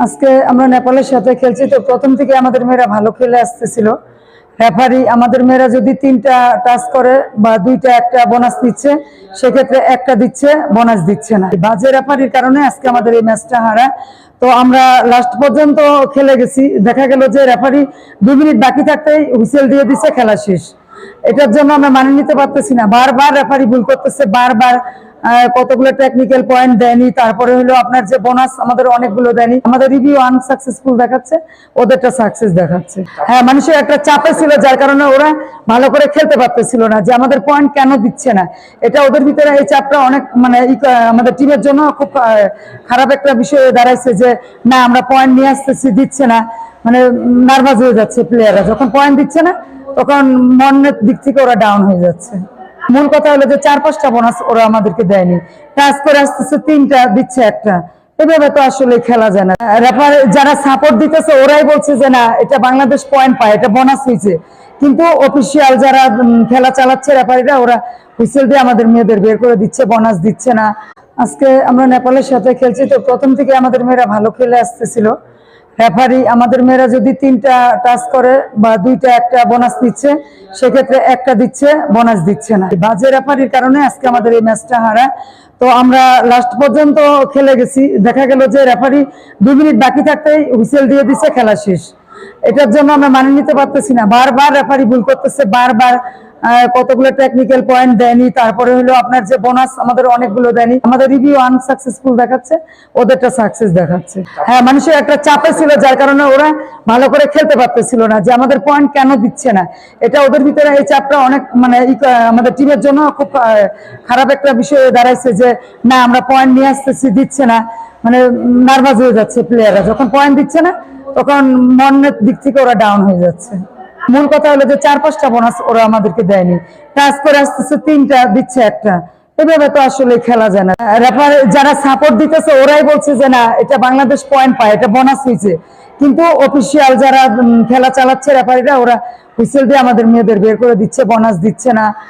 আজকে আমরা নেপালের সাথে খেলছি, তো প্রথম থেকে আমাদের মেয়েরা ভালো খেলে আসতেছিল। রেফারি আমাদের মেয়েরা যদি 3টা টাচ করে বা 2টা একটা বোনাস দিচ্ছে, সেক্ষেত্রে একটা দিচ্ছে, বোনাস দিচ্ছে না। বাজে রেফারির কারণে আজকে আমাদের এই ম্যাচটা হারা। তো আমরা লাস্ট পর্যন্ত খেলে গেছি, দেখা গেল যে রেফারি 2 মিনিট বাকি থাকতেই হুইসেল দিয়ে দিচ্ছে, খেলা শেষ। এটার জন্য আমরা মানিয়ে নিতে পারতেছি না, বারবার রেফারি ভুল করতেছে, বারবার কতগুলো টেকনিক্যাল পয়েন্ট দেয়নি, তারপরে হলো আপনার যে বোনাস আমাদের অনেকগুলো দেয়নি। আমাদের রিভিউ আনসাকসেসফুল দেখাচ্ছে, ওদেরটা সাকসেস দেখাচ্ছে। হ্যাঁ, মানুষের একটা চাপে ছিল, যার কারণে ওরা ভালো করে খেলতে পারতেছিল না, যে আমাদের পয়েন্ট কেন দিচ্ছে না। এটা ওদের ভিতরে এই চাপটা অনেক মানে আমাদের টিমের জন্য খুব খারাপ একটা বিষয় দাঁড়াইছে, যে না আমরা পয়েন্ট নিয়ে আসতেছি, দিচ্ছে না, মানে নার্ভাস হয়ে যাচ্ছে প্লেয়াররা। যখন পয়েন্ট দিচ্ছে না তখন মনের দিক থেকে ওরা ডাউন হয়ে যাচ্ছে। মূল কথা হলো যে 4-5টা বোনাস ওরা আমাদেরকে দেয়নি, টাচ করে আসতেছে 3টা, দিচ্ছে একটা। এভাবে তো আসলে খেলা যায় না। রেফারি যারা সাপোর্ট দিতেছে ওরাই বলছে যে না, এটা বাংলাদেশ পয়েন্ট পায়, এটা বোনাস হয়েছে, কিন্তু অফিসিয়াল যারা খেলা চালাচ্ছে রেফারিরা, ওরা হুইসেল দিয়ে আমাদের মেয়েদের বের করে দিচ্ছে, বোনাস দিচ্ছে না। আজকে আমরা নেপালের সাথে খেলছি, তো প্রথম থেকে আমাদের মেয়েরা ভালো খেলে আসতেছিল। রেফারি আমাদের মেয়েরা যদি 3টা টাচ করে বা 2টা একটা বোনাস দিচ্ছে, সেক্ষেত্রে একটা দিচ্ছে, বোনাস দিচ্ছে না। বাজে রেফারির কারণে আজকে আমাদের এই ম্যাচটা হারা। তো আমরা লাস্ট পর্যন্ত খেলে গেছি, দেখা গেল যে রেফারি 2 মিনিট বাকি থাকতেই হুইসেল দিয়ে দিচ্ছে, খেলা শেষ। এটার জন্য আমরা মানিয়ে নিতে পারতেছি না, বারবার রেফারি ভুল করতেছে, বারবার কতগুলো টেকনিক্যাল পয়েন্ট দেয়নি, তারপরে হলো আপনার যে বোনাস আমাদের অনেকগুলো দেয়নি। আমাদের রিভিউ আনসাকসেসফুল দেখাচ্ছে, ওদেরটা সাকসেস দেখাচ্ছে। হ্যাঁ, মানুষের একটা চাপে ছিল, যার কারণে ওরা ভালো করে খেলতে পারতেছিল না, যে আমাদের পয়েন্ট কেন দিচ্ছে না। এটা ওদের ভিতরে এই চাপটা অনেক মানে আমাদের টিমের জন্য খুব খারাপ একটা বিষয় দাঁড়াইছে, যে না আমরা পয়েন্ট নিয়ে আসতেছি, দিচ্ছে না, মানে নার্ভাস হয়ে যাচ্ছে প্লেয়াররা। যখন পয়েন্ট দিচ্ছে না তখন মনের দিক থেকে ওরা ডাউন হয়ে যাচ্ছে। মূল কথা হলো যে 4-5টা বোনাস ওরা আমাদেরকে দেয়নি, টাচ করে আসতেছে 3টা, দিচ্ছে একটা। এভাবে তো আসলে খেলা যায় না। রেফারি যারা সাপোর্ট দিতেছে ওরাই বলছে যে না, এটা বাংলাদেশ পয়েন্ট পায়, এটা বোনাস হয়েছে, কিন্তু অফিসিয়াল যারা খেলা চালাচ্ছে রেফারিরা, ওরা হুইসেল দিয়ে আমাদের মেয়েদের বের করে দিচ্ছে, বোনাস দিচ্ছে না।